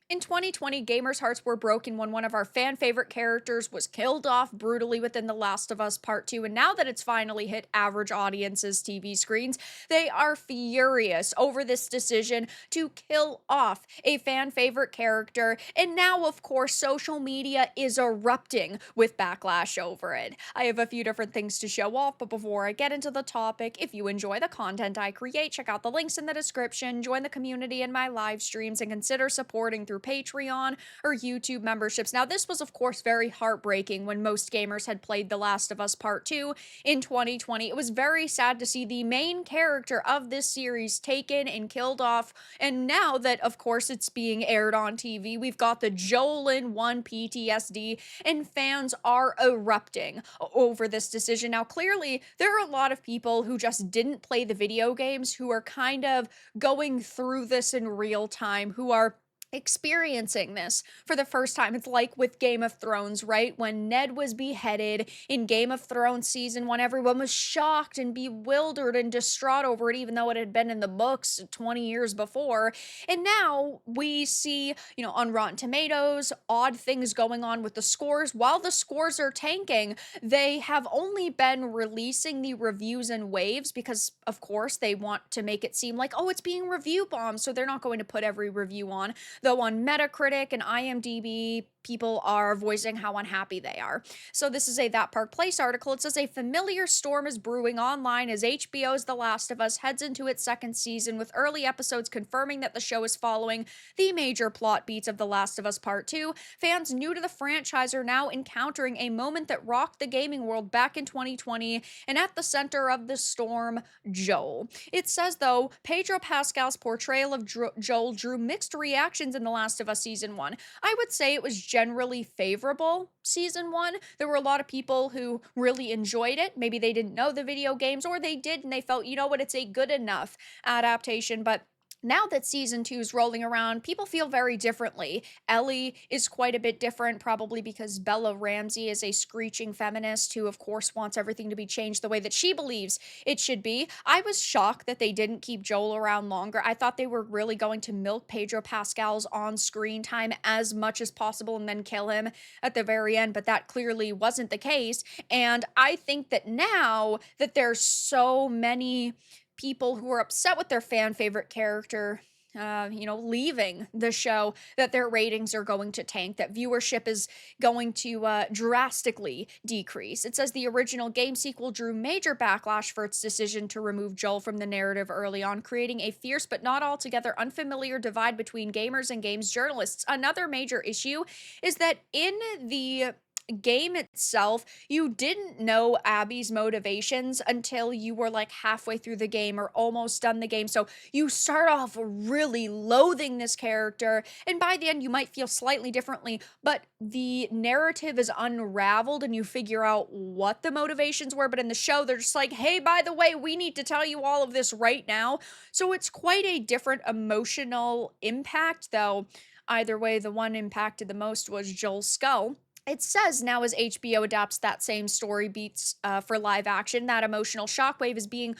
In 2020, gamers' hearts were broken when one of our fan favorite characters was killed off brutally within The Last of Us Part 2, and now that it's finally hit average audiences' TV screens, they are furious over this decision to kill off a fan favorite character, and now, of course, social media is erupting with backlash over it. I have a few different things to show off, but before I get into the topic, if you enjoy the content I create, check out the links in the description, join the community in my live streams, and consider supporting through Patreon or YouTube memberships. Now, this was, of course, very heartbreaking when most gamers had played The Last of Us Part 2 in 2020. It was very sad to see the main character of this series taken and killed off, and now that, of course, it's being aired on TV, we've got the Joel in 1 PTSD, and fans are erupting over this decision. Now, clearly, there are a lot of people who just didn't play the video games who are kind of going through this in real time, who are experiencing this for the first time. It's like with Game of Thrones, right? When Ned was beheaded in Game of Thrones season 1, everyone was shocked and bewildered and distraught over it, even though it had been in the books 20 years before. And now we see, on Rotten Tomatoes, odd things going on with the scores. While the scores are tanking, they have only been releasing the reviews in waves because, of course, they want to make it seem like, oh, it's being review bombed, so they're not going to put every review on. Though on Metacritic and IMDb, people are voicing how unhappy they are. So this is a That Park Place article. It says a familiar storm is brewing online as HBO's The Last of Us heads into its second season, with early episodes confirming that the show is following the major plot beats of The Last of Us Part 2. Fans new to the franchise are now encountering a moment that rocked the gaming world back in 2020, and at the center of the storm, Joel. It says, though, Pedro Pascal's portrayal of Joel drew mixed reactions in The Last of Us Season 1. I would say it was generally favorable Season 1. There were a lot of people who really enjoyed it. Maybe they didn't know the video games, or they did and they felt, you know what, it's a good enough adaptation. But now that season 2 is rolling around, people feel very differently. Ellie is quite a bit different, probably because Bella Ramsey is a screeching feminist who, of course, wants everything to be changed the way that she believes it should be. I was shocked that they didn't keep Joel around longer. I thought they were really going to milk Pedro Pascal's on-screen time as much as possible and then kill him at the very end, but that clearly wasn't the case. And I think that now that there's so many people who are upset with their fan favorite character, leaving the show, that their ratings are going to tank, that viewership is going to drastically decrease. It says the original game sequel drew major backlash for its decision to remove Joel from the narrative early on, creating a fierce but not altogether unfamiliar divide between gamers and games journalists. Another major issue is that in the game itself, you didn't know Abby's motivations until you were like halfway through the game or almost done the game. So you start off really loathing this character, and by the end, you might feel slightly differently, but the narrative is unraveled and you figure out what the motivations were. But in the show, they're just like, hey, by the way, we need to tell you all of this right now. So it's quite a different emotional impact, though. Either way, the one impacted the most was Joel's skull. It says now, as HBO adapts that same story beats for live action, that emotional shockwave is being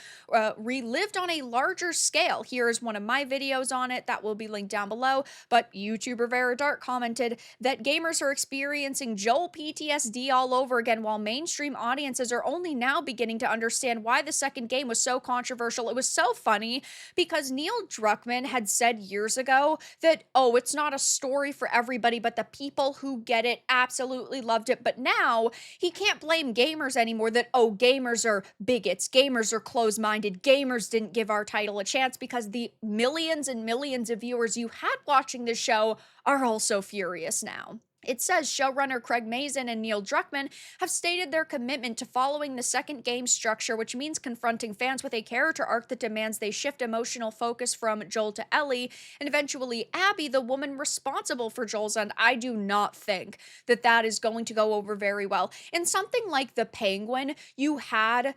relived on a larger scale. Here is one of my videos on it that will be linked down below. But YouTuber Vara commented that gamers are experiencing Joel PTSD all over again, while mainstream audiences are only now beginning to understand why the second game was so controversial. It was so funny because Neil Druckmann had said years ago that, oh, it's not a story for everybody, but the people who get it absolutely loved it. But now he can't blame gamers anymore that, oh, gamers are bigots, gamers are closed-minded, gamers didn't give our title a chance, because the millions and millions of viewers you had watching the show are also furious now. It says showrunner Craig Mazin and Neil Druckmann have stated their commitment to following the second game structure, which means confronting fans with a character arc that demands they shift emotional focus from Joel to Ellie, and eventually Abby, the woman responsible for Joel's end. I do not think that that is going to go over very well. In something like The Penguin, you had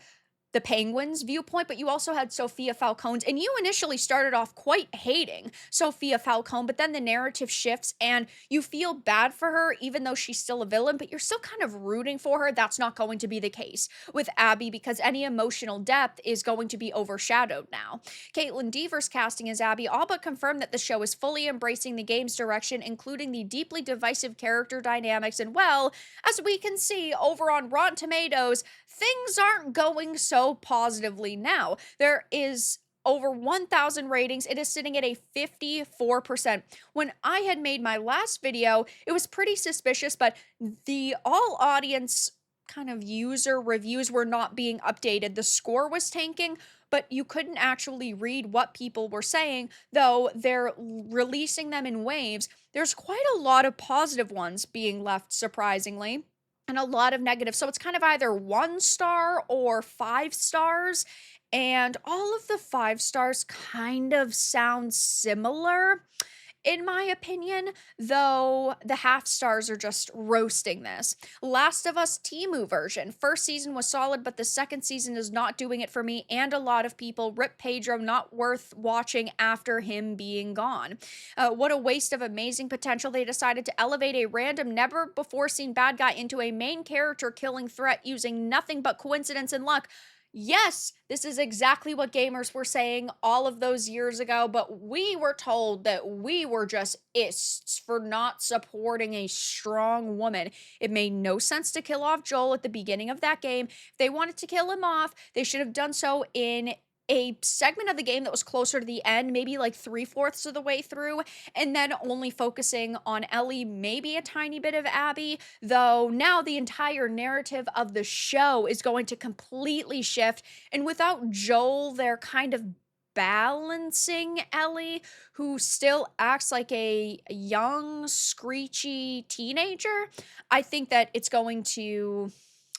the Penguins' viewpoint, but you also had Sophia Falcone's, and you initially started off quite hating Sophia Falcone, but then the narrative shifts and you feel bad for her, even though she's still a villain, but you're still kind of rooting for her. That's not going to be the case with Abby because any emotional depth is going to be overshadowed now. Caitlin Dever's casting as Abby all but confirmed that the show is fully embracing the game's direction, including the deeply divisive character dynamics, and well, as we can see over on Rotten Tomatoes, things aren't going so positively now. There is over 1,000 ratings. It is sitting at a 54%. When I had made my last video, it was pretty suspicious, but the all audience kind of user reviews were not being updated. The score was tanking, but you couldn't actually read what people were saying, though they're releasing them in waves. There's quite a lot of positive ones being left, surprisingly, and a lot of negative. So it's kind of either 1 star or 5 stars. And all of the 5 stars kind of sound similar, in my opinion, though the half stars are just roasting this. Last of Us Temu version. First season was solid, but the second season is not doing it for me, and a lot of people rip Pedro, not worth watching after him being gone. What a waste of amazing potential. They decided to elevate a random, never-before-seen bad guy into a main character killing threat using nothing but coincidence and luck. Yes, this is exactly what gamers were saying all of those years ago, but we were told that we were just ists for not supporting a strong woman. It made no sense to kill off Joel at the beginning of that game. If they wanted to kill him off, they should have done so in a segment of the game that was closer to the end, maybe like 3/4 of the way through, and then only focusing on Ellie, maybe a tiny bit of Abby, though now the entire narrative of the show is going to completely shift, and without Joel, they're kind of balancing Ellie, who still acts like a young, screechy teenager. I think that it's going to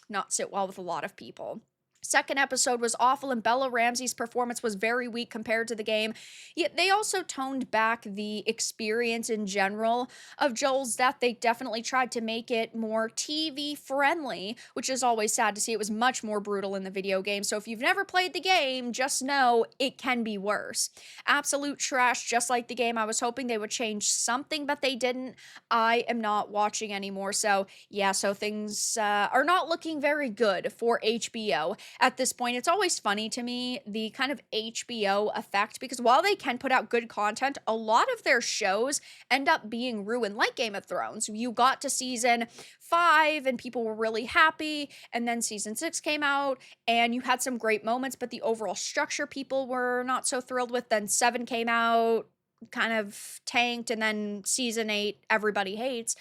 not sit well with a lot of people. Second episode was awful, and Bella Ramsey's performance was very weak compared to the game. Yet they also toned back the experience in general of Joel's death. They definitely tried to make it more TV friendly, which is always sad to see. It was much more brutal in the video game. So if you've never played the game, just know it can be worse. Absolute trash, just like the game. I was hoping they would change something, but they didn't. I am not watching anymore. So yeah, so things are not looking very good for HBO. At this point, it's always funny to me, the kind of HBO effect, because while they can put out good content, a lot of their shows end up being ruined, like Game of Thrones. You got to season 5 and people were really happy, and then season 6 came out and you had some great moments, but the overall structure people were not so thrilled with. Then 7 came out, kind of tanked, and then season 8 everybody hates.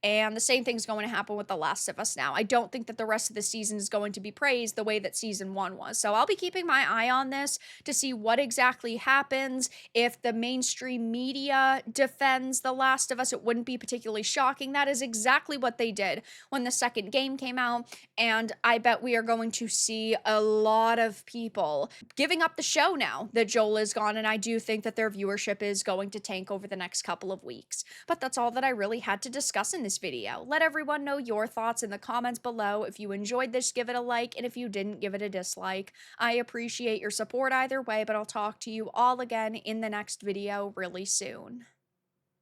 And the same thing's going to happen with The Last of Us now. I don't think that the rest of the season is going to be praised the way that season 1 was. So I'll be keeping my eye on this to see what exactly happens. If the mainstream media defends The Last of Us, it wouldn't be particularly shocking. That is exactly what they did when the second game came out. And I bet we are going to see a lot of people giving up the show now that Joel is gone. And I do think that their viewership is going to tank over the next couple of weeks. But that's all that I really had to discuss in this video. Let everyone know your thoughts in the comments below. If you enjoyed this, give it a like, and if you didn't, give it a dislike. I appreciate your support either way, but I'll talk to you all again in the next video really soon.